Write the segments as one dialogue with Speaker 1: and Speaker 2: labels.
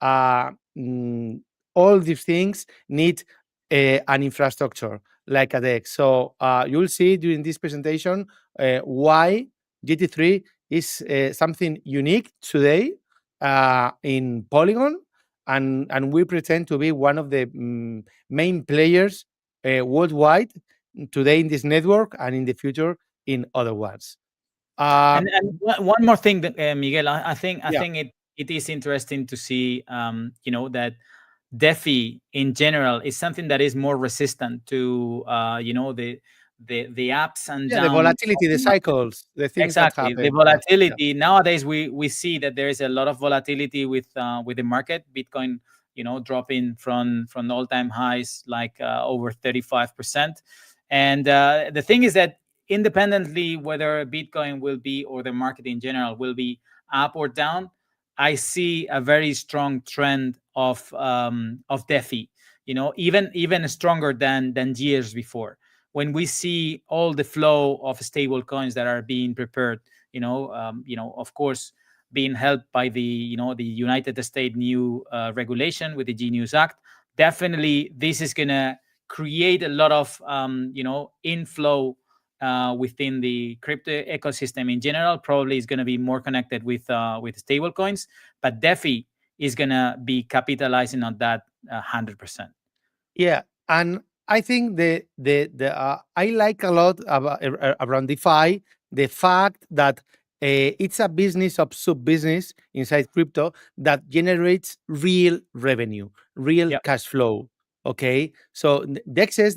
Speaker 1: uh, mm, all these things need an infrastructure like a DEX. So you'll see during this presentation why GT3 is something unique today in Polygon, and we pretend to be one of the main players worldwide today in this network and in the future in other ones.
Speaker 2: And one more thing, that, Miguel, I think
Speaker 1: Yeah,
Speaker 2: it is interesting to see, that DeFi in general is something that is more resistant to, the ups and
Speaker 1: yeah, the
Speaker 2: downs of
Speaker 1: volatility, the
Speaker 2: the market.
Speaker 1: cycles, the things that
Speaker 2: Exactly, the
Speaker 1: happen. Yeah, yeah,
Speaker 2: volatility nowadays, we see that there is a lot of volatility with the market. Bitcoin, dropping from all-time highs, like over 35%. And the thing is that independently whether Bitcoin will be, or the market in general will be, up or down, I see a very strong trend of DeFi. Even stronger than years before, when we see all the flow of stable coins that are being prepared, of course, being helped by the United States new regulation with the Genius Act. Definitely, this is gonna create a lot of inflow within the crypto ecosystem in general. Probably is going to be more connected with stable coins, but DeFi is going to be capitalizing on that 100%.
Speaker 1: yeah. And I think I like a lot about around DeFi the fact that it's a business of sub business inside crypto that generates real revenue, real
Speaker 2: Yeah,
Speaker 1: cash flow. Okay, so dexes,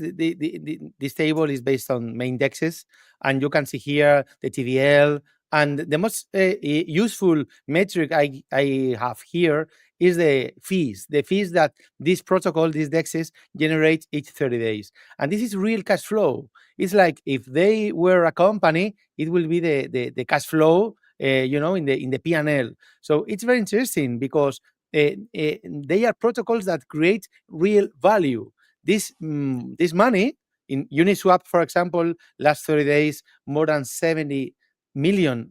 Speaker 1: this table is based on main dexes, and you can see here the TVL. And the most useful metric I have here is the fees that this protocol, these dexes, generate each 30 days. And this is real cash flow. It's like if they were a company, it will be the cash flow, in the P&L. So it's very interesting because they are protocols that create real value. This money in Uniswap, for example, last 30 days, more than $70 million.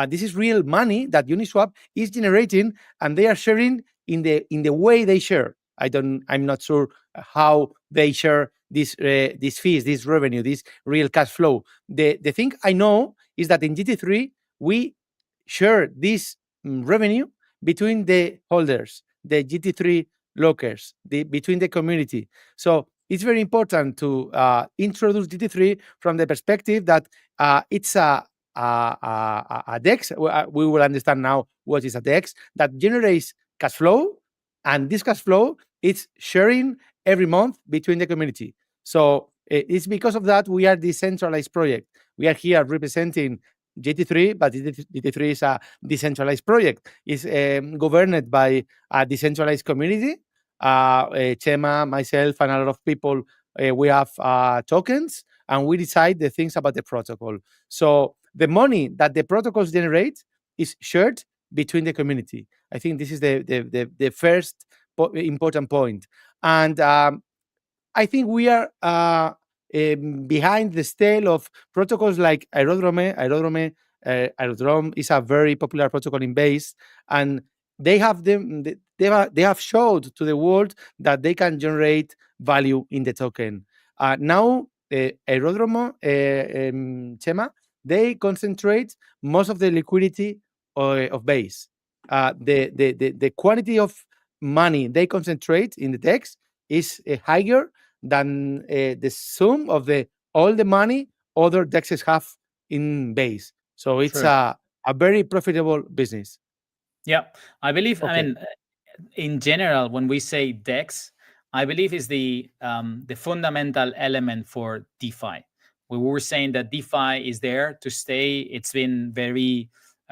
Speaker 1: This is real money that Uniswap is generating, and they are sharing in the way they share. I'm not sure how they share these fees, this revenue, this real cash flow. The thing I know is that in GT3 we share this revenue between the holders, the GT3 lockers, between the community. So it's very important to introduce GT3 from the perspective that it's a DEX. We will understand now what is a DEX that generates cash flow, and this cash flow is sharing every month between the community. So it's because of that we are decentralized project. We are here representing GT3, but GT3 is a decentralized project. It's governed by a decentralized community. Chema, myself, and a lot of people, we have tokens, and we decide the things about the protocol. So the money that the protocols generate is shared between the community. I think this is the first important point. And I think we are behind the scale of protocols like Aerodrome. Aerodrome is a very popular protocol in Base, and they have showed to the world that they can generate value in the token. Now, Aerodrome, Chema, they concentrate most of the liquidity of Base. The quantity of money they concentrate in the DEX is higher than the sum of all the money other DEXs have in Base. So it's
Speaker 2: true.
Speaker 1: a very profitable business.
Speaker 2: Yeah, I believe. I
Speaker 1: Okay.
Speaker 2: mean, in general, when we say DEX, I believe is the fundamental element for DeFi. We were saying that DeFi is there to stay. It's been very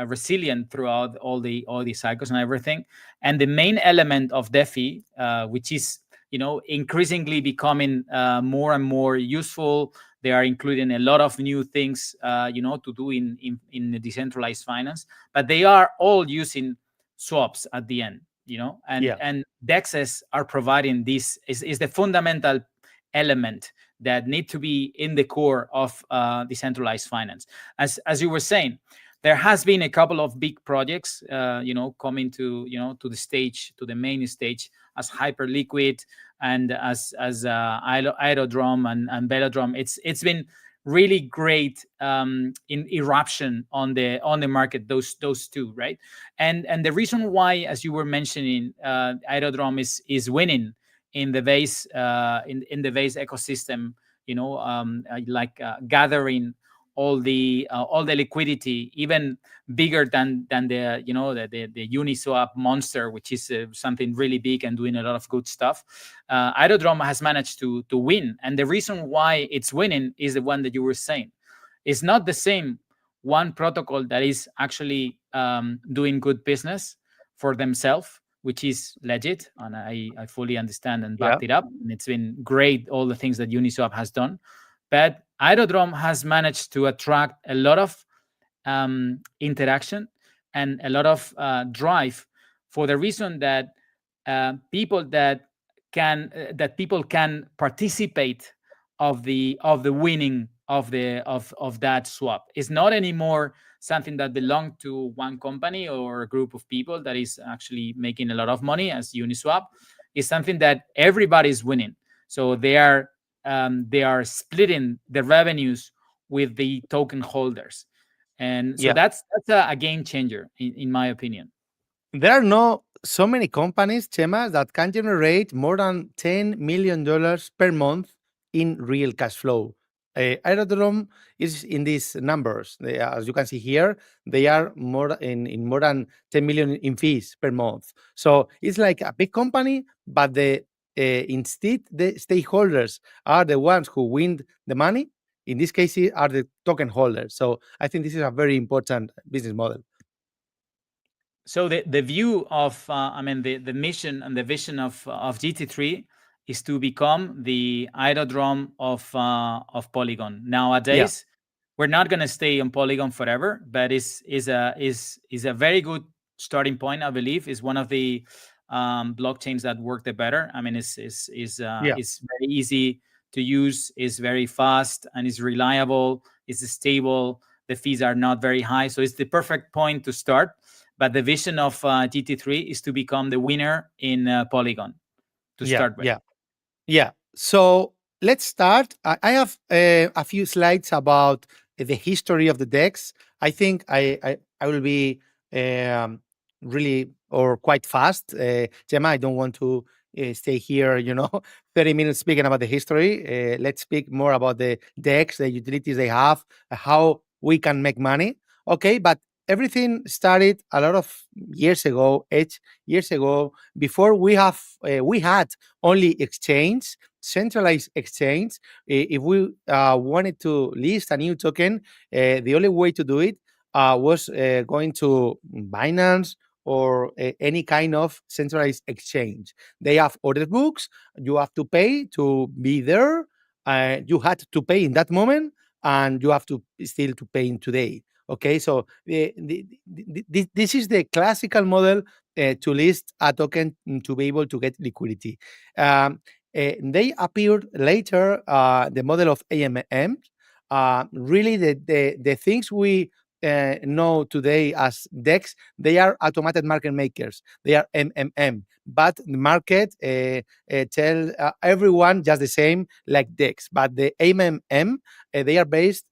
Speaker 2: resilient throughout all the cycles and everything. And the main element of DeFi, which is increasingly becoming more and more useful. They are including a lot of new things, to do in the decentralized finance, but they are all using swaps at the end,
Speaker 1: Yeah.
Speaker 2: and dexes are providing this is the fundamental element that need to be in the core of decentralized finance. As you were saying, There has been a couple of big projects, coming to to the stage, to the main stage, as Hyperliquid and as Aerodrome and Velodrome. It's been really great in eruption on the market. Those two, right? And the reason why, as you were mentioning, Aerodrome is winning in the base in the base ecosystem, gathering all the liquidity, even bigger than the Uniswap monster, which is something really big and doing a lot of good stuff. Aerodrome has managed to win, and the reason why it's winning is the one that you were saying. It's not the same one protocol that is actually doing good business for themselves, which is legit, and I fully understand and
Speaker 1: Yeah.
Speaker 2: backed it up. And it's been great, all the things that Uniswap has done. But Aerodrome has managed to attract a lot of interaction and a lot of drive, for the reason that people can participate of the winning of that swap. It's not anymore something that belongs to one company or a group of people that is actually making a lot of money, as Uniswap. It's something that everybody is winning. So they are splitting the revenues with the token holders, and so
Speaker 1: Yeah.
Speaker 2: that's a game changer in my opinion.
Speaker 1: There are no so many companies, Chema, that can generate more than $10 million per month in real cash flow. Aerodrome is in these numbers. As you can see here, they are in more than 10 million in fees per month. So it's like a big company, but instead the stakeholders are the ones who win the money. In this case, are the token holders. So I think this is a very important business model.
Speaker 2: So the view of the mission and the vision of GT3 is to become the Aerodrome of Polygon.
Speaker 1: Yeah,
Speaker 2: Nowadays, we're not going to stay on Polygon forever, but is a very good starting point. I believe is one of the blockchains that work the better. I mean,
Speaker 1: yeah.
Speaker 2: it's very easy to use, is very fast, and is reliable. It's stable. The fees are not very high, so it's the perfect point to start. But the vision of GT3 is to become the winner in Polygon to
Speaker 1: Yeah,
Speaker 2: start with.
Speaker 1: yeah, yeah. So let's start. I have a few slides about the history of the decks. I think I will be um, really or quite fast. Gemma, I don't want to stay here, 30 minutes speaking about the history. Let's speak more about the decks, the utilities they have, how we can make money. Okay, but everything started a lot of years ago, 8 years ago, before we had only exchange, centralized exchange. If we wanted to list a new token, the only way to do it was going to Binance or any kind of centralized exchange. They have order books. You have to pay to be there. You had to pay in that moment, and you have to still to pay in today. Okay, so this is the classical model to list a token to be able to get liquidity. They appeared later, the model of AMM. Really, the things we know today as DEX, they are automated market makers. They are MMM, but the market tell everyone just the same like DEX. But the MMM,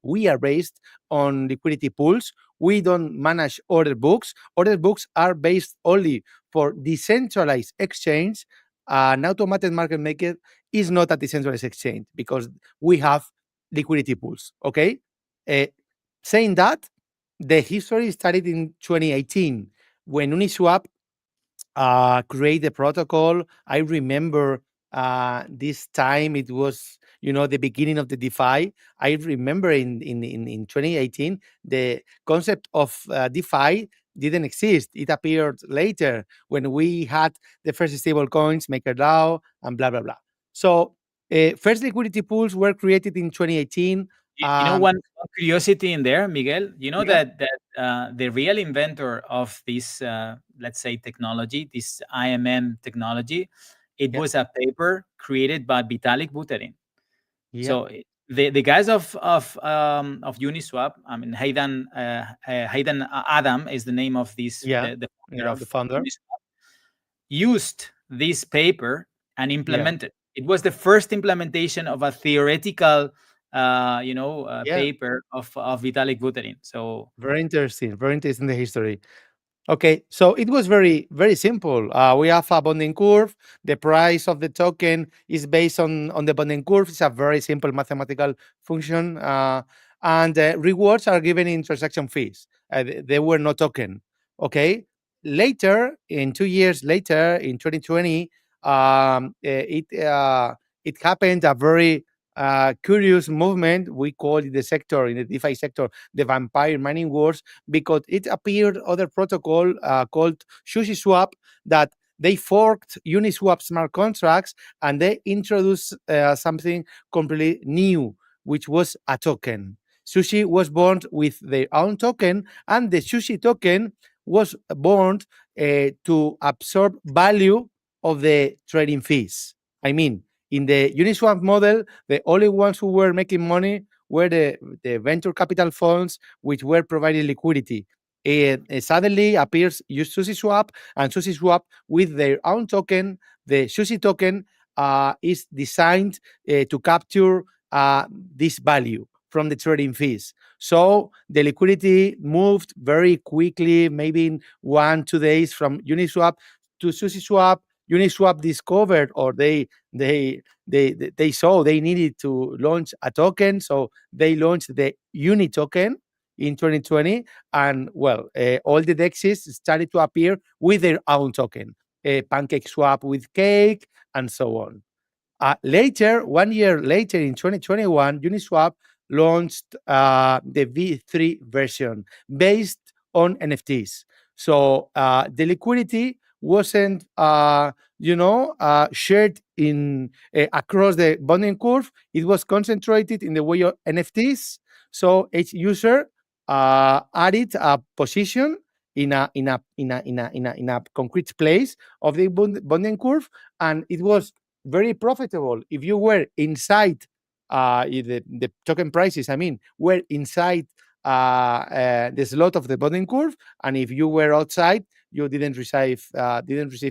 Speaker 1: we are based on liquidity pools. We don't manage order books. Order books are based only for decentralized exchange. An automated market maker is not a decentralized exchange because we have liquidity pools. Okay. Uh, Saying that, the history started in 2018 when Uniswap create the protocol. I remember this time it was, the beginning of the DeFi. I remember in 2018, the concept of DeFi didn't exist. It appeared later when we had the first stable coins, MakerDAO, and blah, blah, blah. So first liquidity pools were created in 2018.
Speaker 2: One curiosity in there, Miguel. You know
Speaker 1: Yeah,
Speaker 2: that the real inventor of this, let's say, technology, this IMM technology, it
Speaker 1: yeah,
Speaker 2: was a paper created by Vitalik Buterin.
Speaker 1: yeah,
Speaker 2: So the guys of Uniswap, I mean Hayden Adam is the name of this
Speaker 1: Yeah,
Speaker 2: the founder
Speaker 1: yeah, the
Speaker 2: of
Speaker 1: founder.
Speaker 2: Uniswap, used this paper and
Speaker 1: Yeah,
Speaker 2: implemented. It was the first implementation of a theoretical,
Speaker 1: yeah.
Speaker 2: paper of Vitalik Buterin. So
Speaker 1: Very interesting. Very interesting the history. Okay, so it was very, very simple. We have a bonding curve. The price of the token is based on the bonding curve. It's a very simple mathematical function. And rewards are given in transaction fees. They were no token. Okay. Later, in 2 years later, in 2020, it happened a very curious movement. We call it the sector, in the DeFi sector, the vampire mining wars, because it appeared other protocol called SushiSwap that they forked Uniswap smart contracts and they introduced something completely new, which was a token. Sushi was born with their own token, and the Sushi token was born to absorb value of the trading fees. I mean, in the Uniswap model, the only ones who were making money were the venture capital funds which were providing liquidity. Suddenly appears SushiSwap, and SushiSwap with their own token, the Sushi token, is designed to capture this value from the trading fees. So the liquidity moved very quickly, maybe in 1 2 days, from Uniswap to SushiSwap. Uniswap discovered, or they saw they needed to launch a token, so they launched the Uni token in 2020, and well, all the dexes started to appear with their own token, pancake swap with cake and so on. Later, 1 year later, in 2021, Uniswap launched the V3 version based on NFTs. So the liquidity wasn't, shared in across the bonding curve. It was concentrated in the way of NFTs. So each user added a position in a concrete place of the bonding curve, and it was very profitable. If you were inside the token prices, I mean, were inside the slot of the bonding curve, and if you were outside, you didn't receive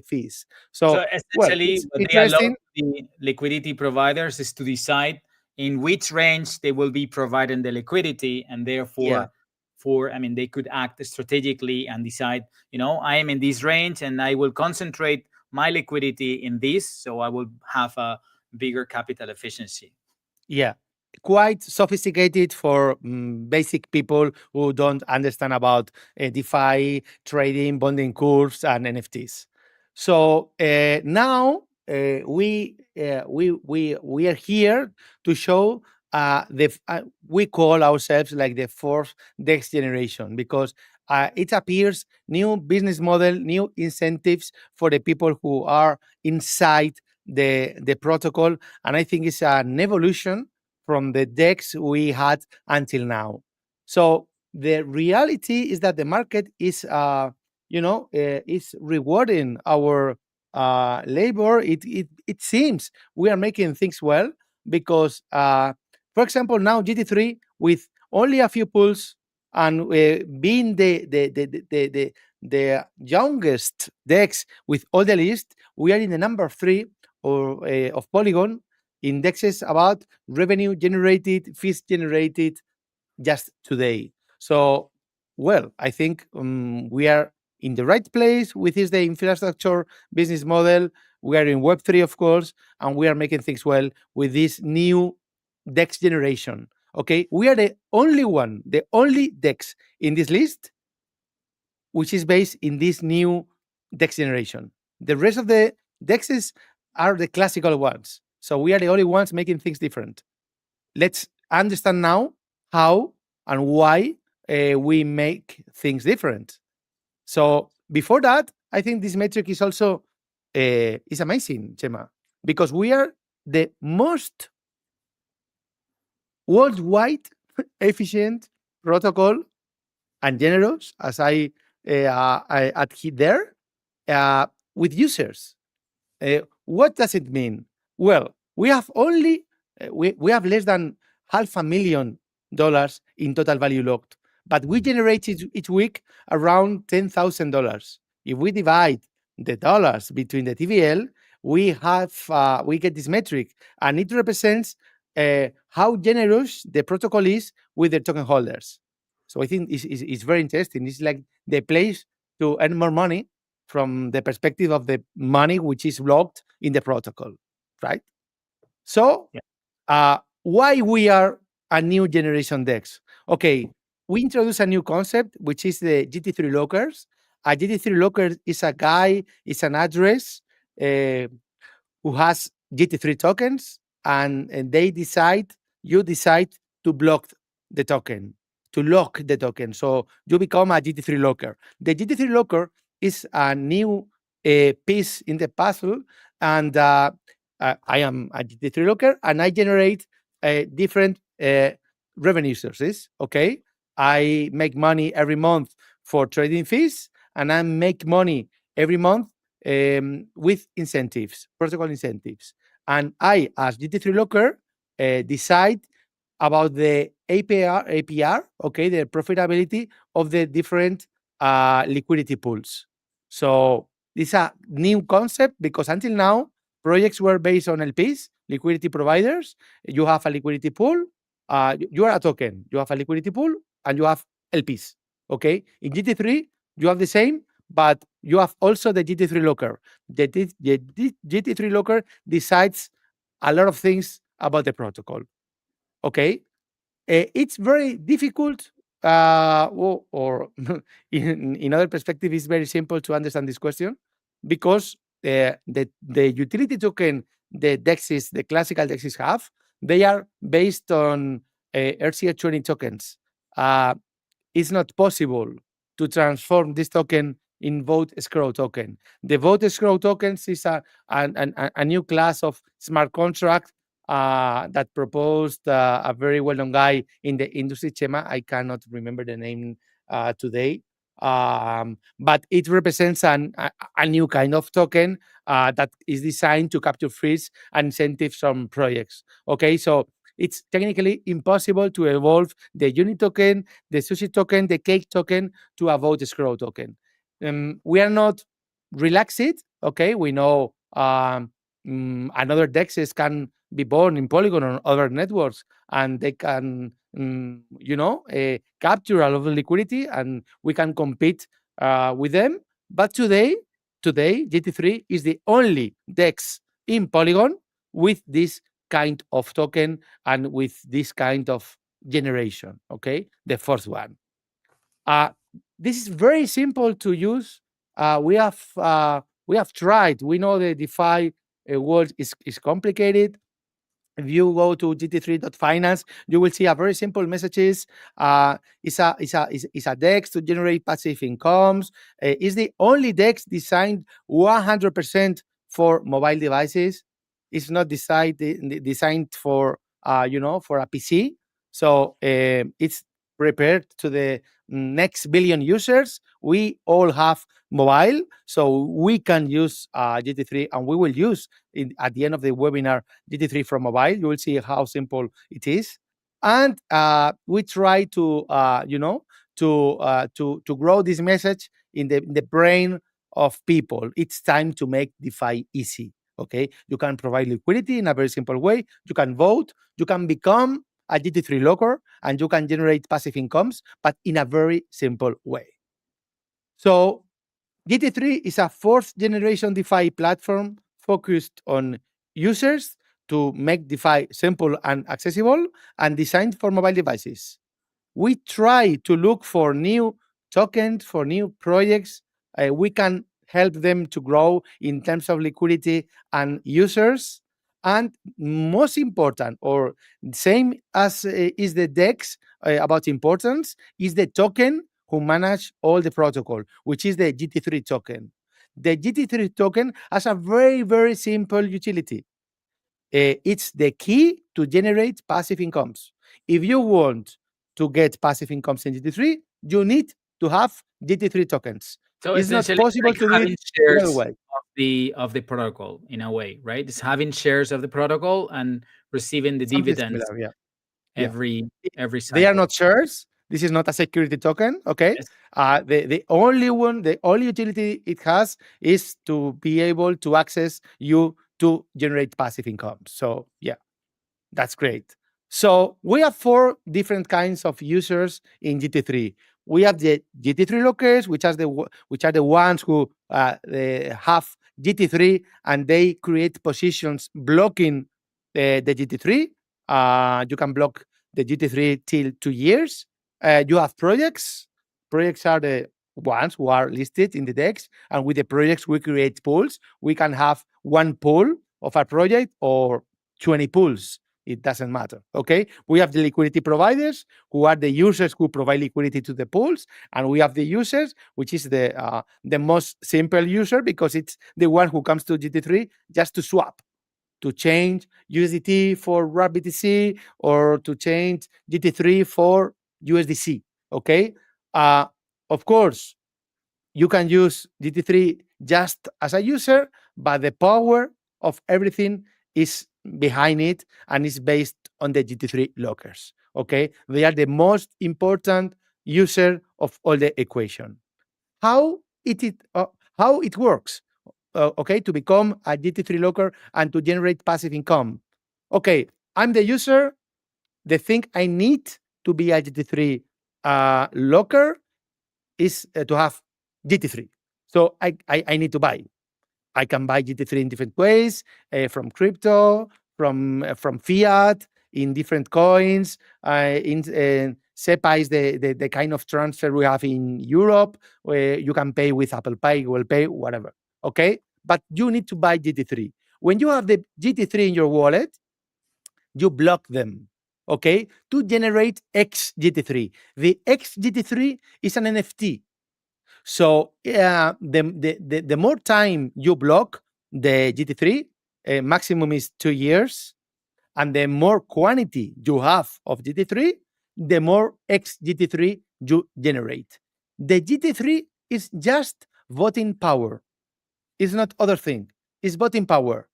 Speaker 1: fees.
Speaker 2: So
Speaker 1: So, well,
Speaker 2: essentially,
Speaker 1: it's
Speaker 2: what they allow
Speaker 1: interesting.
Speaker 2: the liquidity providers is to decide in which range they will be providing the liquidity, and
Speaker 1: Yeah,
Speaker 2: therefore, I mean, they could act strategically and decide, I am in this range, and I will concentrate my liquidity in this, so I will have a bigger capital efficiency.
Speaker 1: yeah, quite sophisticated for basic people who don't understand about DeFi, trading, bonding curves, and NFTs. So now we are here to show we call ourselves like the fourth DEX generation, because it appears new business model, new incentives for the people who are inside the protocol, and I think it's an evolution from the decks we had until now. So the reality is that the market is rewarding our labor. It seems we are making things well, because, for example, now GT3 with only a few pools, and being the youngest decks with all the list, we are in the number 3 of Polygon indexes about revenue generated, fees generated just today. So, well, I think we are in the right place with this the infrastructure business model. We are in Web3, of course, and we are making things well with this new DEX generation. Okay, we are the only one, the only DEX in this list which is based in this new DEX generation. The rest of the DEXs are the classical ones. So we are the only ones making things different. Let's understand now how and why we make things different. So before that, I think this metric is also is amazing, Chema, because we are the most worldwide efficient protocol and generous, as I adhere there, with users. What does it mean? Well, we have only we have less than $500,000 in total value locked. But we generate each week around $10,000. If we divide the dollars between the TVL, we get this metric, and it represents how generous the protocol is with the token holders. So I think it's very interesting. It's like the place to earn more money from the perspective of the money which is locked in the protocol, right? So why we are a new generation DEX? Okay, we introduce a new concept, which is the GT3 lockers. A GT3 locker is a guy, is an address who has GT3 tokens, and you decide to block the token, to lock the token. So you become a GT3 locker. The GT3 locker is a new piece in the puzzle, and I am a GT3 locker, and I generate different revenue sources. Okay, I make money every month for trading fees, and I make money every month with incentives, protocol incentives. And I, as GT3 Locker, decide about the APR, okay, the profitability of the different liquidity pools. So this is a new concept because until now, projects were based on LPs, liquidity providers. You have a liquidity pool, you are a token, you have a liquidity pool, and you have LPs, okay? In GT3, you have the same, but you have also the GT3 locker. The GT3 locker decides a lot of things about the protocol. Okay, it's very difficult, or in other perspective, it's very simple to understand this question because the utility token the DEXs, the classical DEXs have, they are based on RCA20 tokens. It's not possible to transform this token in vote escrow token. The vote escrow tokens is a new class of smart contract that proposed a very well-known guy in the industry, Chema. I cannot remember the name today. But it represents a new kind of token that is designed to capture fees and incentives from projects. Okay, so it's technically impossible to evolve the unit token, the sushi token, the cake token to a vote escrow token. We are not relaxed. Okay, we know another DEXs can be born in Polygon or other networks, and they can, capture a lot of liquidity, and we can compete with them. But today, GT3 is the only DEX in Polygon with this kind of token and with this kind of generation. Okay, the first one. This is very simple to use. We have tried. We know the DeFi world is complicated. If you go to gt3.finance, you will see a very simple messages. It's a DEX to generate passive incomes. It's the only DEX designed 100% for mobile devices. It's not designed for for a PC. So it's prepared to the next billion users. We all have mobile, so we can use GT3, and we will use at the end of the webinar GT3 from mobile. You will see how simple it is, and we try to to grow this message in the brain of people. It's time to make DeFi easy. Okay, you can provide liquidity in a very simple way. You can vote. You can become a GT3 locker, and you can generate passive incomes, but in a very simple way. So GT3 is a fourth generation DeFi platform focused on users to make DeFi simple and accessible and designed for mobile devices. We try to look for new tokens, for new projects. We can help them to grow in terms of liquidity and users. And most important, or same as is the DEX about importance, is the token who manage all the protocol, which is the GT3 token. The GT3 token has a very, very simple utility. It's the key to generate passive incomes. If you want to get passive incomes in GT3, you need to have GT3 tokens.
Speaker 2: So
Speaker 1: It's not
Speaker 2: essentially,
Speaker 1: possible
Speaker 2: like
Speaker 1: to do it
Speaker 2: having
Speaker 1: the other
Speaker 2: shares
Speaker 1: way.
Speaker 2: of the protocol in a way, right? It's having shares of the protocol and receiving the
Speaker 1: Something
Speaker 2: dividends
Speaker 1: similar, yeah. Yeah.
Speaker 2: every
Speaker 1: They are
Speaker 2: cycle.
Speaker 1: not shares. This is not a security token. Okay.
Speaker 2: Yes.
Speaker 1: The only utility it has is to be able to access you to generate passive income. So yeah, that's great. So we have four different kinds of users in GT3. We have the GT3 lockers, which are the ones who they have GT3 and they create positions blocking the GT3. You can block the GT3 till 2 years. You have projects. Projects are the ones who are listed in the DEX, and with the projects we create pools. We can have one pool of a project or 20 pools. It doesn't matter. Okay. We have the liquidity providers who are the users who provide liquidity to the pools. And we have the users, which is the most simple user because it's the one who comes to GT3 just to swap, to change USDT for RARBTC or to change GT3 for USDC. Okay. Uh, of course, you can use GT3 just as a user, but the power of everything is behind it and is based on the GT3 lockers. Okay, they are the most important user of all the equation. How how it works? Okay, to become a GT3 locker and to generate passive income. Okay, I'm the user. The thing I need to be a GT3 locker is to have GT3. So I need to buy. I can buy GT3 in different ways, from crypto, from fiat, in different coins. SEPA is the kind of transfer we have in Europe, where you can pay with Apple Pay, Google Pay, whatever. Okay, but you need to buy GT3. When you have the GT3 in your wallet, you block them. Okay, to generate XGT3. The XGT3 is an NFT. So the more time you block the GT3, maximum is 2 years, and the more quantity you have of GT3, the more XGT3 you generate. The GT3 is just voting power. It's not other thing. It's voting power.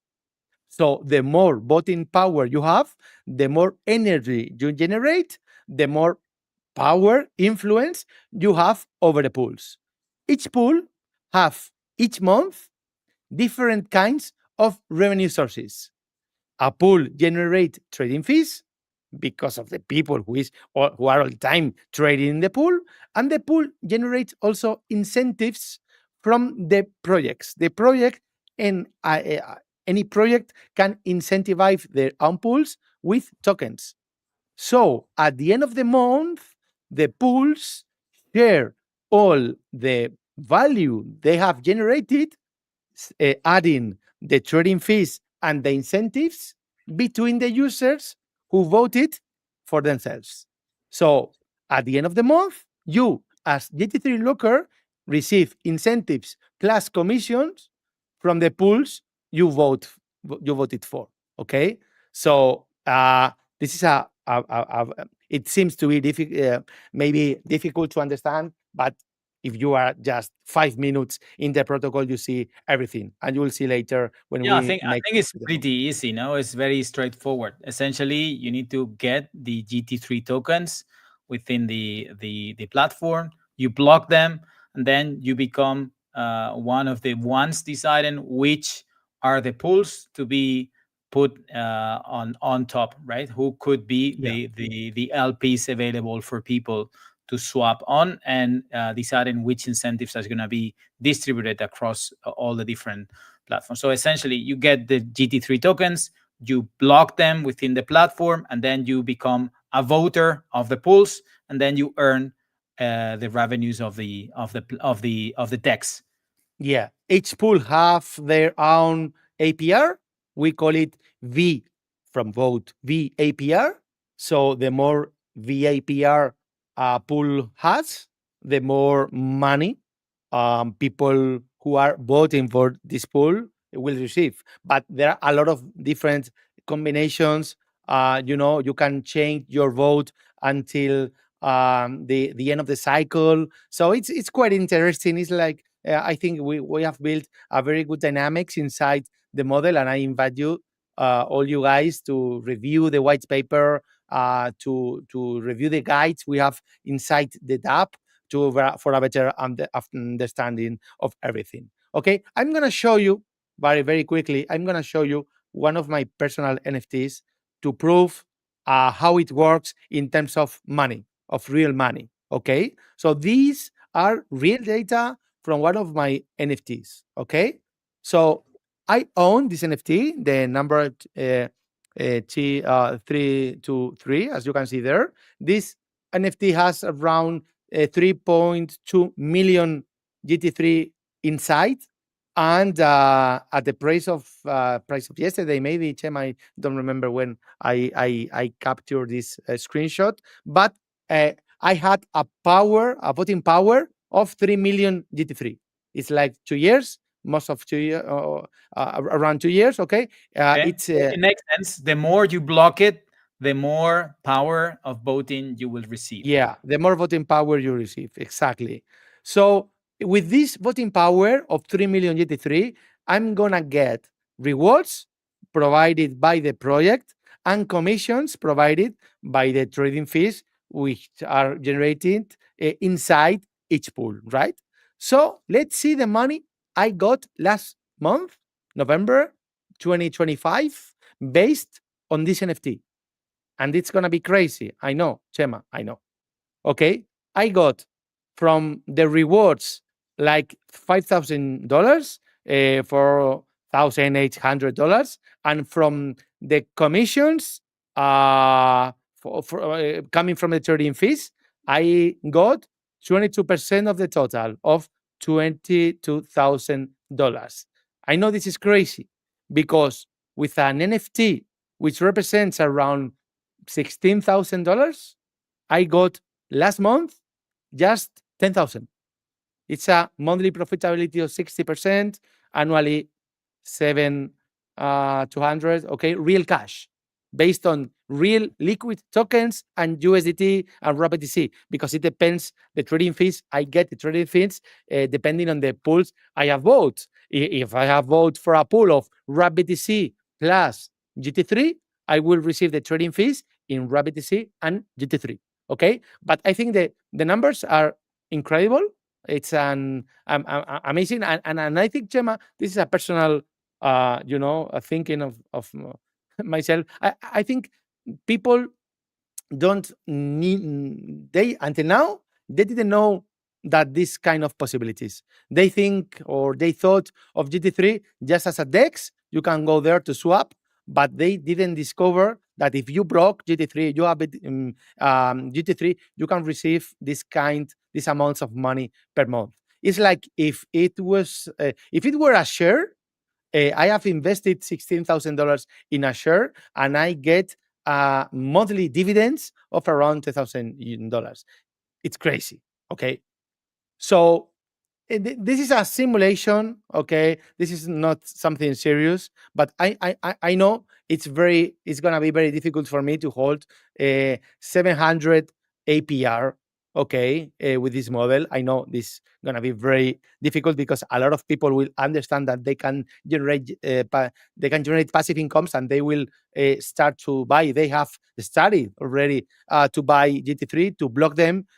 Speaker 1: So the more voting power you have, the more energy you generate, the more power, influence you have over the pools. Each pool have each month different kinds of revenue sources. A pool generate trading fees because of the people who are all the time trading in the pool, and the pool generates also incentives from the projects. The project and any project can incentivize their own pools with tokens. So at the end of the month, the pools share all the value they have generated, adding the trading fees and the incentives between the users who voted for themselves. So at the end of the month, you, as GT3 Locker, receive incentives plus commissions from the pools you voted for. Okay, so this is it seems to be maybe difficult to understand, but if you are just 5 minutes in the protocol, you see everything, and you will see later when
Speaker 2: Yeah,
Speaker 1: we
Speaker 2: I
Speaker 1: make
Speaker 2: think it's
Speaker 1: the demo.
Speaker 2: pretty easy. No, it's very straightforward. Essentially, you need to get the GT3 tokens within the platform. You block them, and then you become one of the ones deciding which are the pools to be put on top, right? Who could be
Speaker 1: Yeah.
Speaker 2: the LPs available for people to swap on, and deciding which incentives are going to be distributed across all the different platform. So essentially, you get the GT3 tokens, you block them within the platform, and then you become a voter of the pools, and then you earn the revenues of the DEX.
Speaker 1: Yeah, each pool have their own APR. We call it V from vote, V APR. So the more V APR a pool has, the more money people who are voting for this pool will receive. But there are a lot of different combinations. You can change your vote until the end of the cycle. So it's quite interesting. It's like I think we have built a very good dynamics inside the model, and I invite you all you guys to review the white paper to review the guides we have inside the app for a better understanding of everything. Okay, I'm gonna show you very quickly. I'm gonna show you one of my personal NFTs to prove how it works in terms of money, of real money. Okay, so these are real data from one of my NFTs. Okay, so I own this NFT, the number T323, as you can see there. This NFT has around 3.2 million GT3 inside, and at the price of yesterday, maybe Chem, I don't remember when I captured this screenshot, but I had a voting power of 3 million GT3. It's like 2 years, most of 2 years, around 2 years. Okay,
Speaker 2: Okay. It makes sense. The more you block it, the more power of voting you will receive.
Speaker 1: yeah, the more voting power you receive. Exactly. So with this voting power of 3 million GT3, I'm gonna get rewards provided by the project and commissions provided by the trading fees, which are generated inside each pool, right? So let's see the money I got last month, November 2025, based on this NFT. And it's gonna be crazy. I know, Chema, I know. Okay, I got from the rewards like $5,000 for $1,800, and from the commissions coming from the trading fees, I got 22% of the total of $22,000. I know this is crazy because with an NFT which represents around $16,000, I got last month just 10,000. It's a monthly profitability of 60%, annually 7,200. Okay, real cash based on real liquid tokens and USDT and RAPBTC, because it depends the trading fees. I get the trading fees depending on the pools I have bought. If I have bought for a pool of RAPBTC plus GT3, I will receive the trading fees in RAPBTC and GT3. Okay, but I think the numbers are incredible. It's an amazing, and I think, Gemma, this is a personal, thinking of myself. I think people don't need, they until now they didn't know that this kind of possibilities. They think, or they thought of GT3 just as a DEX. You can go there to swap, but they didn't discover that if you block GT3, you have it GT3, you can receive these amounts of money per month. It's like if it were a share. I have invested $16,000 in a share, and I get monthly dividends of around $2,000. It's crazy. Okay, so this is a simulation. Okay, this is not something serious, but I know it's gonna be very difficult for me to hold 700 APR. Okay, with this model, I know this gonna be very difficult because a lot of people will understand that they can generate passive incomes, and they will start to buy. They have studied already to buy GT3 to block them.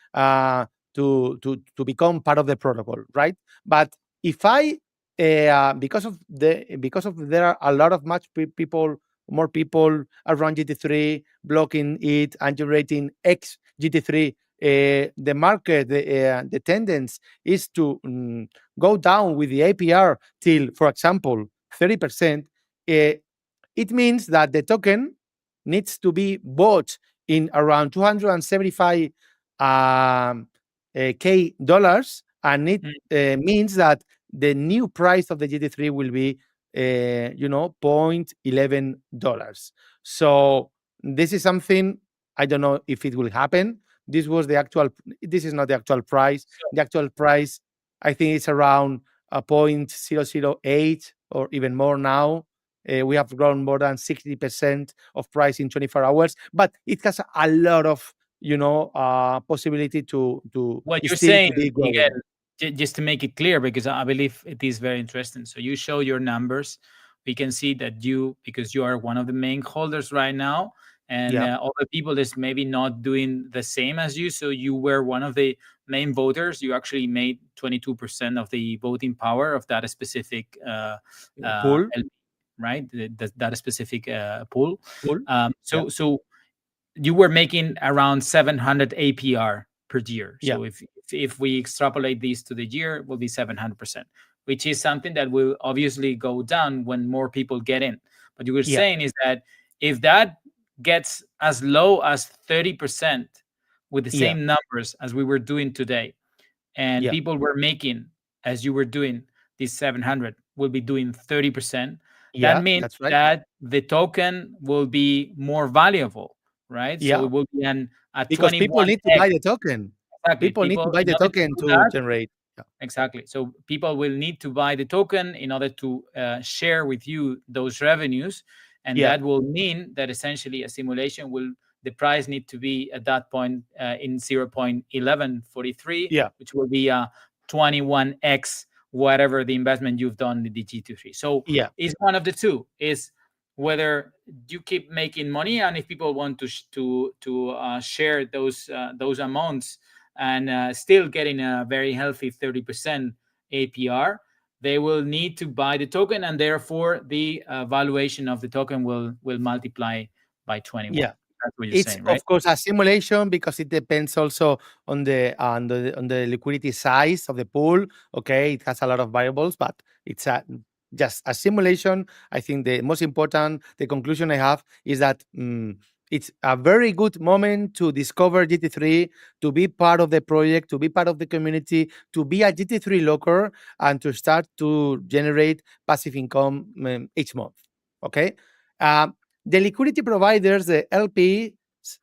Speaker 1: To become part of the protocol, right? But if I because of there are a lot of more people around GT3 blocking it and generating X GT3. The market, the tendency is to go down with the APR till, for example, 30%. It means that the token needs to be bought in around 275 K dollars, and it means that the new price of the GT3 will be $0.11. So this is something I don't know if it will happen. This is not the actual price. The actual price, I think, it's around a 0.008 or even more now. We have grown more than 60% of price in 24 hours, but it has a lot of possibility to
Speaker 2: What you're
Speaker 1: still
Speaker 2: saying,
Speaker 1: to be growing.
Speaker 2: Miguel, just to make it clear, because I believe it is very interesting. So you show your numbers. We can see that because you are one of the main holders right now, and
Speaker 1: Yeah.
Speaker 2: other people is maybe not doing the same as you. So you were one of the main voters. You actually made 22% of the voting power of that specific
Speaker 1: Pool.
Speaker 2: LP, right? That specific pool.
Speaker 1: Pool. Yeah.
Speaker 2: So you were making around 700 APR per year.
Speaker 1: Yeah.
Speaker 2: So if we extrapolate these to the year, it will be 700%, which is something that will obviously go down when more people get in. But you were
Speaker 1: Yeah.
Speaker 2: saying is that if that gets as low as 30% with the
Speaker 1: Yeah.
Speaker 2: same numbers as we were doing today, and
Speaker 1: Yeah.
Speaker 2: people were making, as you were doing, these 700 will be doing 30%, that
Speaker 1: Yeah.
Speaker 2: means
Speaker 1: That's right.
Speaker 2: that the token will be more valuable, right? So
Speaker 1: Yeah.
Speaker 2: it will be a
Speaker 1: Because people need to buy
Speaker 2: 21x.
Speaker 1: the token.
Speaker 2: Exactly.
Speaker 1: People need to
Speaker 2: People,
Speaker 1: buy
Speaker 2: in
Speaker 1: the
Speaker 2: order to
Speaker 1: token
Speaker 2: do
Speaker 1: to
Speaker 2: that,
Speaker 1: generate. Yeah.
Speaker 2: exactly. So people will need to buy the token in order to share with you those revenues, and
Speaker 1: Yeah.
Speaker 2: that will mean that essentially a simulation will, the price need to be at that point in 0.1143,
Speaker 1: Yeah.
Speaker 2: which will be 21x whatever the investment you've done in the GT3. So
Speaker 1: Yeah.
Speaker 2: it's one of the two. Is whether you keep making money, and if people want to share those amounts and still getting a very healthy 30% APR, they will need to buy the token, and therefore the valuation of the token will multiply by 21.
Speaker 1: Yeah.
Speaker 2: That's what you're
Speaker 1: It's
Speaker 2: saying, right?
Speaker 1: of course a simulation because it depends also on the liquidity size of the pool. Okay, it has a lot of variables, but it's just a simulation. I think the most important, the conclusion I have is that it's a very good moment to discover GT3, to be part of the project, to be part of the community, to be a GT3 locker, and to start to generate passive income each month. Okay. Um, the liquidity providers, the LP,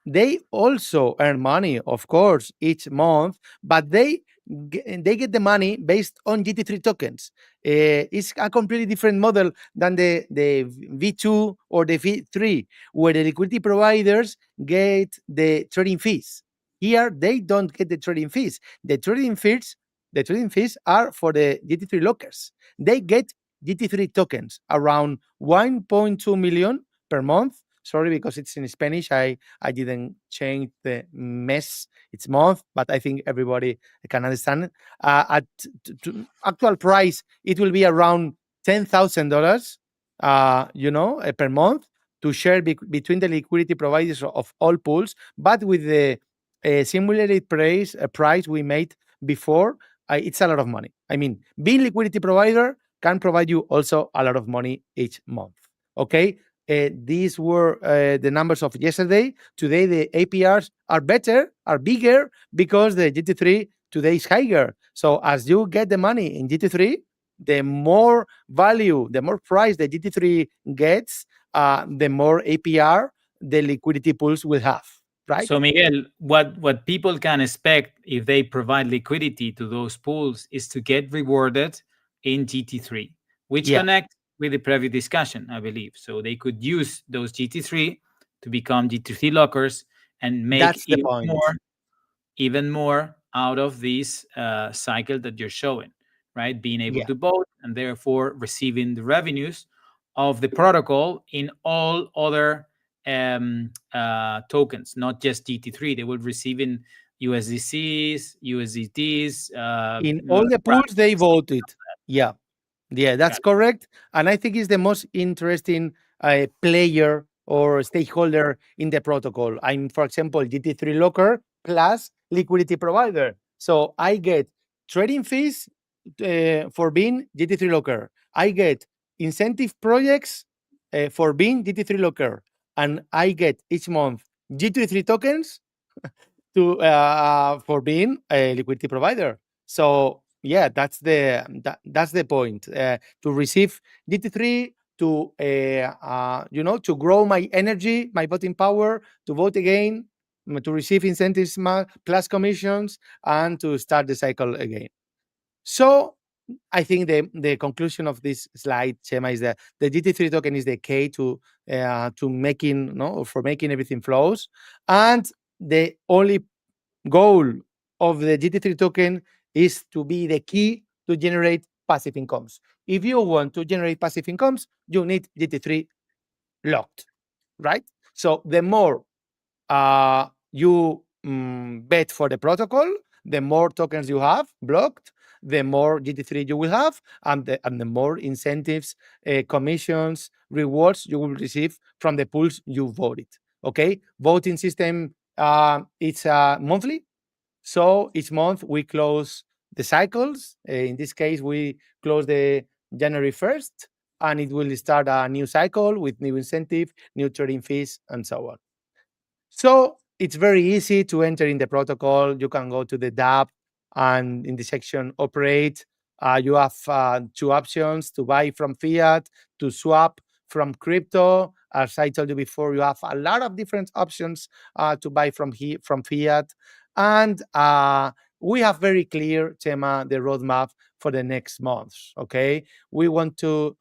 Speaker 1: they also earn money, of course, each month, but they get the money based on GT3 tokens. It's a completely different model than the V2 or the V3, where the liquidity providers get the trading fees. Here, they don't get the trading fees. The trading fees are for the GT3 lockers. They get GT3 tokens, around 1.2 million per month. Sorry, because it's in Spanish. I didn't change the mess. It's month, but I think everybody can understand. At actual price, it will be around $10,000, per month to share between the liquidity providers of all pools. But with the simulated price we made before, it's a lot of money. I mean, being liquidity provider can provide you also a lot of money each month. Okay, these were the numbers of yesterday. Today, the APRs are better, are bigger, because the GT3 today is higher. So as you get the money in GT3, the more value, the more price the GT3 gets, the more APR the liquidity pools will have, right?
Speaker 2: So Miguel, what people can expect if they provide liquidity to those pools is to get rewarded in GT3, which
Speaker 1: Yeah,
Speaker 2: connects with the previous discussion, I believe. So they could use those GT3 to become GT3 lockers and make
Speaker 1: that's the point.
Speaker 2: even more out of this cycle that you're showing, right? Being able
Speaker 1: Yeah,
Speaker 2: to vote and therefore receiving the revenues of the protocol in all other tokens, not just GT3. They will receive in USDCs, USDTs,
Speaker 1: in all the pools they voted. Yeah. Yeah,
Speaker 2: yeah.
Speaker 1: that's correct. And I think it's the most interesting player or stakeholder in the protocol. I'm, for example, GT3 locker plus liquidity provider. So I get trading fees for being GT3 locker. I get incentive projects for being GT3 locker. And I get each month GT3 tokens for being a liquidity provider. So yeah, that's the point. To receive GT3, to grow my energy, my voting power, to vote again, to receive incentives plus commissions, and to start the cycle again. So I think the conclusion of this slide, Chema, is that the GT3 token is the key to making no for making everything flows, and the only goal of the GT3 token is to be the key to generate passive incomes. If you want to generate passive incomes, you need GT3 locked, right? So the more you bet for the protocol, the more tokens you have blocked, the more GT3 you will have, and the more incentives, commissions, rewards you will receive from the pools you voted. Okay, voting system, it's monthly, so each month we close the cycles. In this case, we close the January 1st, and it will start a new cycle with new incentive, new trading fees, and so on. So it's very easy to enter in the protocol. You can go to the DApp, and in the section operate, you have two options: to buy from fiat, to swap from crypto. As I told you before, you have a lot of different options to buy from fiat. And we have very clear, Tema, the roadmap for the next months. Okay, we want to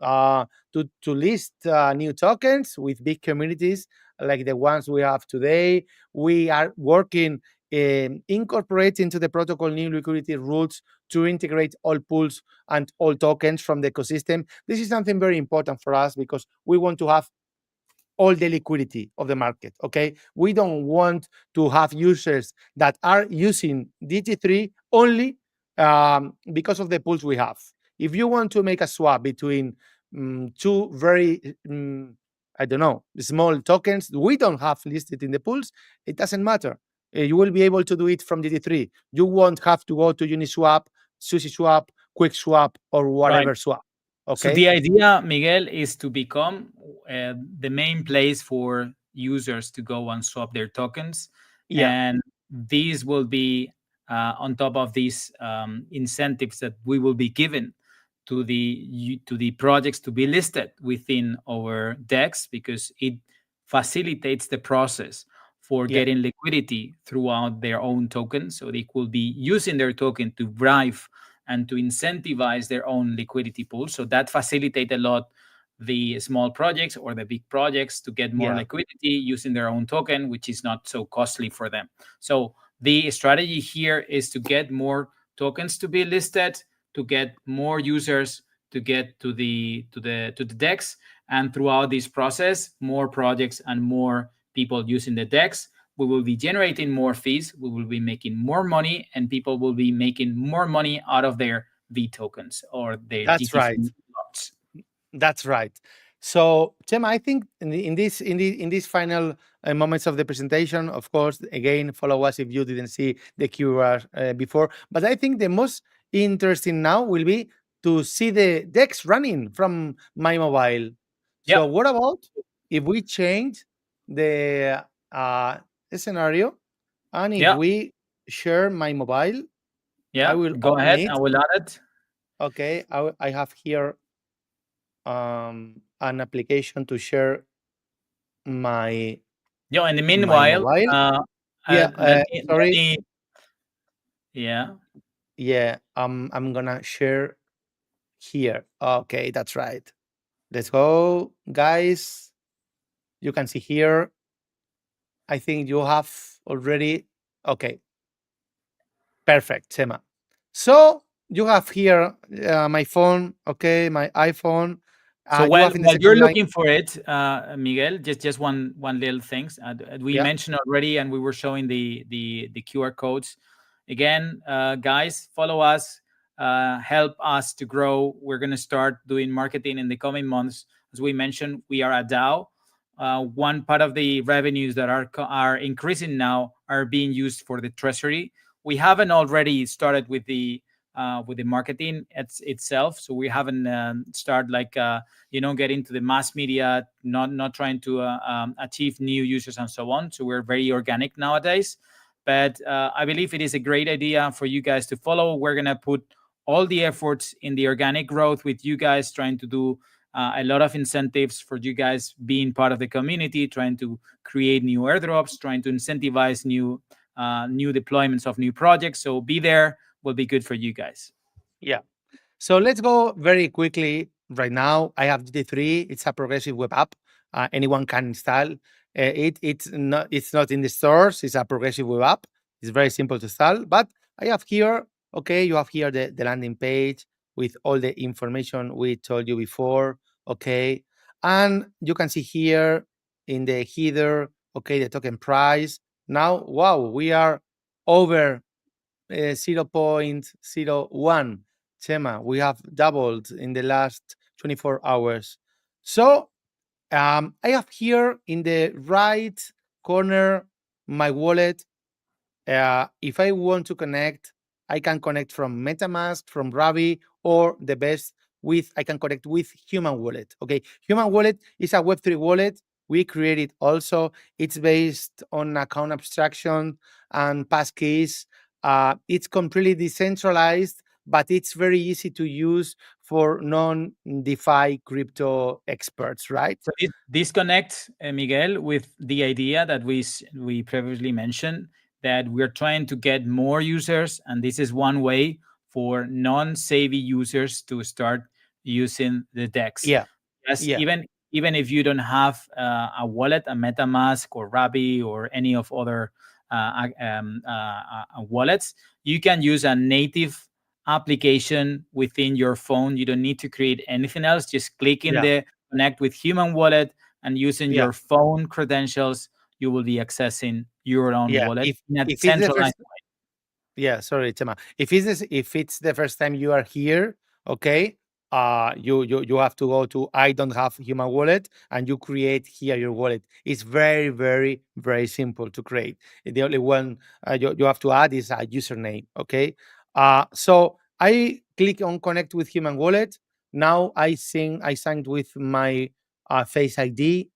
Speaker 1: list new tokens with big communities like the ones we have today. We are working in incorporating to the protocol new liquidity rules to integrate all pools and all tokens from the ecosystem. This is something very important for us because we want to have all the liquidity of the market. Okay, we don't want to have users that are using DT3 only because of the pools we have. If you want to make a swap between two very I don't know, small tokens we don't have listed in the pools, it doesn't matter. You will be able to do it from DT3. You won't have to go to Uniswap, SushiSwap, QuickSwap, or
Speaker 2: Right.
Speaker 1: whatever swap.
Speaker 2: So
Speaker 1: Okay.
Speaker 2: the idea, Miguel, is to become the main place for users to go and swap their tokens,
Speaker 1: Yeah.
Speaker 2: and these will be on top of these incentives that we will be given to the projects to be listed within our DEX, because it facilitates the process for
Speaker 1: Yeah.
Speaker 2: getting liquidity throughout their own token. So they could be using their token to drive and to incentivize their own liquidity pool. So that facilitate a lot the small projects or the big projects to get more
Speaker 1: Yeah.
Speaker 2: liquidity using their own token, which is not so costly for them. So the strategy here is to get more tokens to be listed, to get more users to get to the DEX, and throughout this process, more projects and more people using the DEX, we will be generating more fees, we will be making more money, and people will be making more money out of their V tokens or their
Speaker 1: That's right.
Speaker 2: GT3 lots.
Speaker 1: That's right. So, Chema, I think in these final moments of the presentation, of course, again, follow us if you didn't see the QR before. But I think the most interesting now will be to see the decks running from my mobile.
Speaker 2: Yeah,
Speaker 1: So, what about if we change the scenario, and if
Speaker 2: yeah,
Speaker 1: we share my mobile? I
Speaker 2: yeah.
Speaker 1: will
Speaker 2: Go
Speaker 1: open
Speaker 2: ahead,
Speaker 1: it.
Speaker 2: I will add it.
Speaker 1: Okay, I have here an application to share my
Speaker 2: Yeah, in the
Speaker 1: my
Speaker 2: meanwhile,
Speaker 1: mobile. Yeah,
Speaker 2: let
Speaker 1: sorry.
Speaker 2: me, yeah.
Speaker 1: Yeah, I'm gonna share here. Okay, that's right. Let's go, guys. You can see here. I think you have already. Okay, perfect, Sema. So you have here my phone. Okay, my iPhone.
Speaker 2: So
Speaker 1: You
Speaker 2: while
Speaker 1: have in the
Speaker 2: while you're
Speaker 1: second line.
Speaker 2: looking for it, Miguel, just one little things we
Speaker 1: Yeah,
Speaker 2: mentioned already, and we were showing the QR codes. Again, guys, follow us, help us to grow. We're gonna start doing marketing in the coming months. As we mentioned, we are a DAO. One part of the revenues that are increasing now are being used for the treasury. We haven't already started with the marketing itself, so we haven't started like get into the mass media, not trying to achieve new users and so on. So we're very organic nowadays, but I believe it is a great idea for you guys to follow. We're gonna put all the efforts in the organic growth with you guys, trying to do a lot of incentives for you guys being part of the community, trying to create new airdrops, trying to incentivize new deployments of new projects. So be there, will be good for you guys.
Speaker 1: yeah. So let's go very quickly right now. I have GT3. It's a progressive web app. Anyone can install it. It's not in the stores. It's a progressive web app. It's very simple to install. But I have here. Okay, you have here the landing page with all the information we told you before. Okay, and you can see here. in the header, okay, the token price. Now, wow, we are over 0.01. Chema, we have doubled in the last 24 hours. So I have here in the right corner my wallet. If I want to connect, I can connect from MetaMask, from Ravi, or the best with I can connect with Human Wallet. Okay, Human Wallet is a Web3 wallet. We created also. It's based on account abstraction and passkeys. It's completely decentralized, but it's very easy to use for non-DeFi crypto experts, right?
Speaker 2: So this connects, Miguel, with the idea that we previously mentioned, that we're trying to get more users, and this is one way for non-savvy users to start using the DEX.
Speaker 1: Yeah,
Speaker 2: Yes,
Speaker 1: yeah,
Speaker 2: even if you don't have a wallet, a MetaMask or Rabi or any of other wallets, you can use a native application within your phone. You don't need to create anything else. Just click in
Speaker 1: yeah,
Speaker 2: the connect with Human Wallet, and using
Speaker 1: yeah,
Speaker 2: your phone credentials, you will be accessing your own
Speaker 1: yeah.
Speaker 2: wallet in a
Speaker 1: If it's the
Speaker 2: decentralized
Speaker 1: first Yeah, sorry, Chema. If it's the first time you are here, okay, you have to go to I don't have human wallet and you create here your wallet. It's very, very, very simple to create. The only one you have to add is a username, okay? So I click on connect with human wallet. Now I signed with my face ID,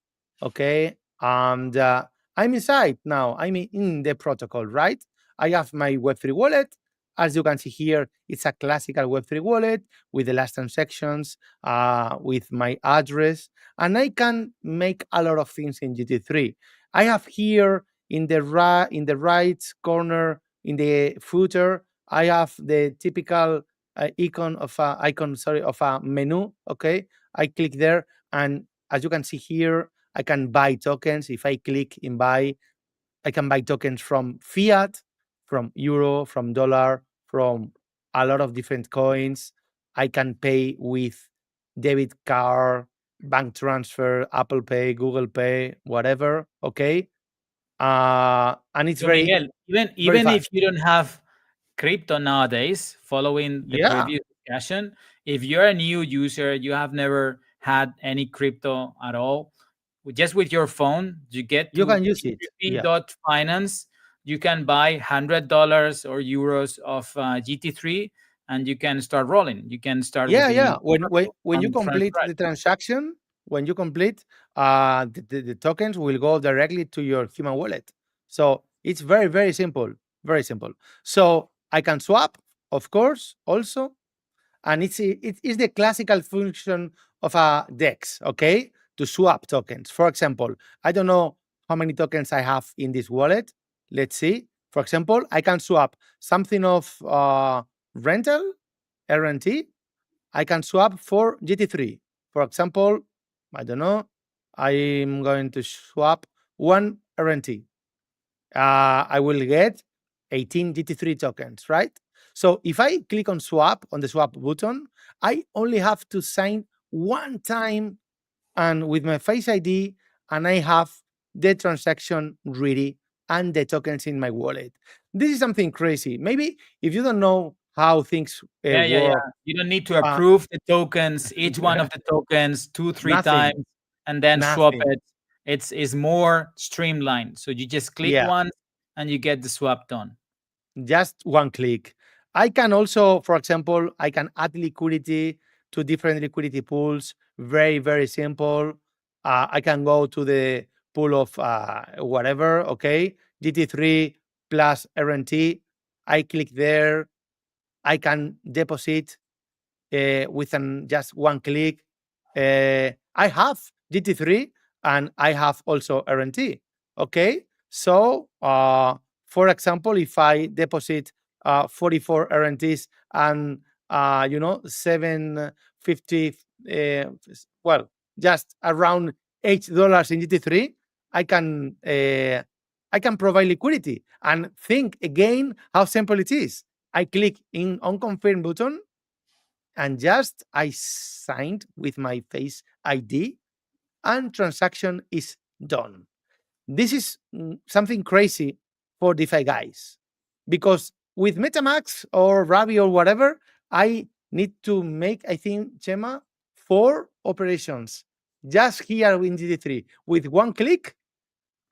Speaker 1: okay, and I'm inside now. I'm in the protocol, right? I have my Web3 wallet. As you can see here, it's a classical Web3 wallet with the last transactions, with my address, and I can make a lot of things in GT3. I have here in the right corner in the footer, I have the typical of a menu. Okay, I click there, and as you can see here, I can buy tokens. If I click in buy, I can buy tokens from fiat, from euro, from dollar, from a lot of different coins. I can pay with debit card, bank transfer, Apple Pay, Google Pay, whatever. Okay. And it's
Speaker 2: So
Speaker 1: very,
Speaker 2: Miguel, even
Speaker 1: very
Speaker 2: even
Speaker 1: fast.
Speaker 2: if you don't have crypto nowadays, following the
Speaker 1: Yeah.
Speaker 2: previous discussion, if you're a new user, you have never had any crypto at all, just with your phone, you get
Speaker 1: You
Speaker 2: to
Speaker 1: can use it. Yeah.
Speaker 2: GTP.finance. You can buy $100 or euros of GT3, and you can start rolling. You can start with
Speaker 1: Yeah,
Speaker 2: the
Speaker 1: yeah. When you
Speaker 2: from
Speaker 1: complete
Speaker 2: scratch.
Speaker 1: the transaction, when you complete, the tokens will go directly to your human wallet. So it's very, very simple. Very simple. So I can swap, of course, also, and it is the classical function of a DEX, okay? To swap tokens. For example, I don't know how many tokens I have in this wallet. Let's see. For example, I can swap something of rental, RNT. I can swap for GT3. For example, I don't know, I'm going to swap one RNT. I will get 18 GT3 tokens, right? So if I click on swap on the swap button, I only have to sign one time and with my face ID, and I have the transaction ready and the tokens in my wallet. This is something crazy. Maybe if you don't know how things
Speaker 2: Yeah, yeah, yeah.
Speaker 1: work,
Speaker 2: You don't need to
Speaker 1: uh,
Speaker 2: approve the tokens, each one of the tokens two, three
Speaker 1: nothing,
Speaker 2: times, and then swap
Speaker 1: nothing.
Speaker 2: it. It's more streamlined. So you just click
Speaker 1: Yeah,
Speaker 2: once and you get the swap done.
Speaker 1: just one click. I can also, for example, I can add liquidity to different liquidity pools. Very, very simple. I can go to the pool of whatever, okay, GT3 plus RNT. I click there. I can deposit with just one click. I have GT3 and I have also RNT. Okay, so for example, if I deposit 44 RNTs and 750, well, just around $8 in GT3, I can uh, I can provide liquidity and think again how simple it is. I click in on confirm button and just I signed with my face ID and transaction is done. This is something crazy for DeFi guys, because with MetaMask or Ravi or whatever, I need to make, I think, Chema, 4 operations just here in GT3. With one click,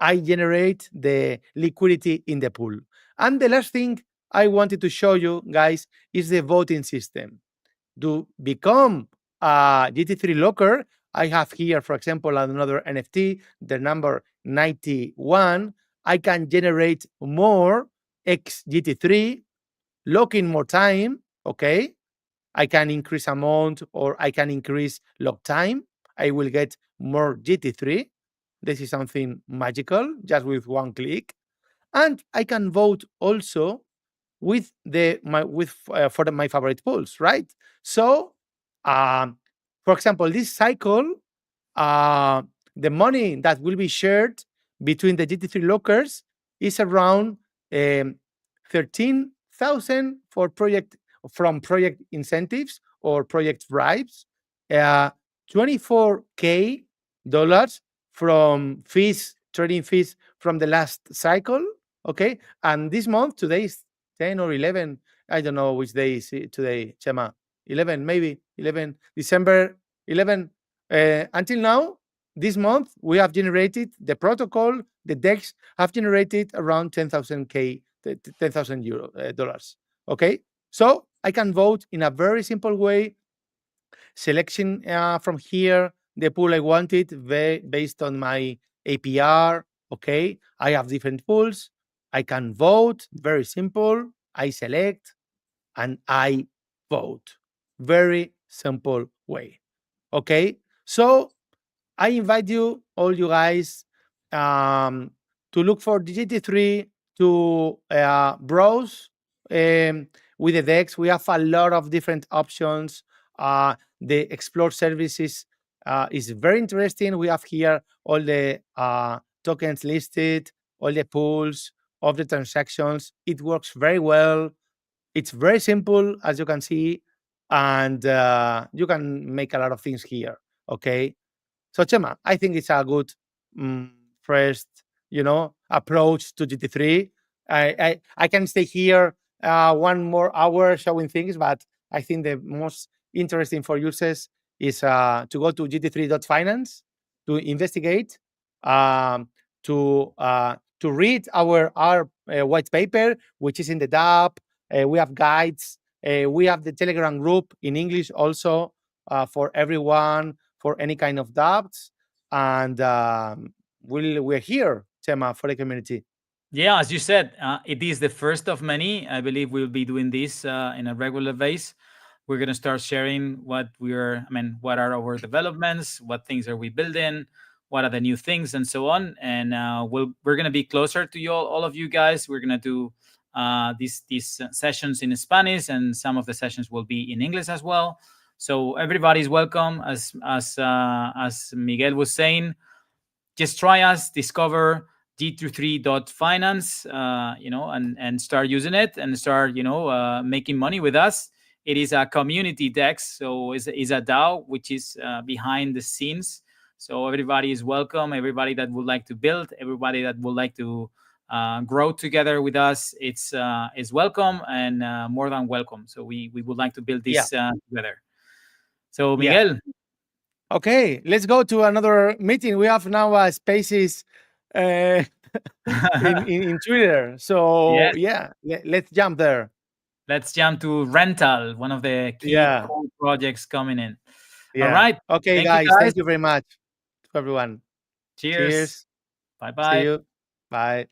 Speaker 1: I generate the liquidity in the pool. And the last thing I wanted to show you guys is the voting system. To become a GT3 locker, I have here, for example, another NFT, the number 91. I can generate more X GT3, lock in more time, okay? I can increase amount or I can increase lock time. I will get more GT3. This is something magical, just with one click. And I can vote also with my favorite pools, right? So, um, for example, this cycle, uh, the money that will be shared between the GT3 lockers is around 13,000 for project from project incentives or project bribes, 24K dollars from fees, trading fees from the last cycle. Okay, and this month today is 10 or 11. I don't know which day is it today, Chema. 11, maybe 11 December 11. Until now, this month, we have generated the protocol, the DEX have generated around 10,000 euro dollars. Okay, so I can vote in a very simple way, selection from here the pool I wanted based on my APR. Okay, I have different pools. I can vote. Very simple. I select and I vote. Very simple way. Okay, so I invite you, all you guys, um, to look for GT3, to browse with the DEX. We have a lot of different options. The Explore services is very interesting. We have here all the tokens listed, all the pools of the transactions. It works very well. It's very simple, as you can see, and you can make a lot of things here. Okay, so Chema, I think it's a good mm, first, approach to GT3. I can stay here 1 more hour showing things, but I think the most interesting for users is to go to gt3.finance to investigate, um, to read our white paper, which is in the DApp. We have guides. We have the Telegram group in English also for everyone for any kind of doubts. And we're here, Tema, for the community.
Speaker 2: Yeah, as you said, it is the first of many. I believe we'll be doing this in a regular basis. We're going to start sharing what are our developments, what things are we building, what are the new things, and so on. And we're going to be closer to you all of you guys. We're going to do these sessions in Spanish, and some of the sessions will be in English as well. So everybody's welcome. As Miguel was saying, just try us, discover g23.finance, and start using it and start, making money with us. It is a community DEX, so it's a DAO, which is behind the scenes. So everybody is welcome. Everybody that would like to build, everybody that would like to grow together with us, is welcome and more than welcome. So we would like to build this together. So Miguel.
Speaker 1: Yeah. Okay, let's go to another meeting. We have now Spaces in Twitter. So let's jump there.
Speaker 2: Let's jump to rental, one of the key projects coming in.
Speaker 1: Yeah.
Speaker 2: All right.
Speaker 1: Okay, guys. Thank you very much to everyone.
Speaker 2: Cheers. Bye-bye.
Speaker 1: See you. Bye.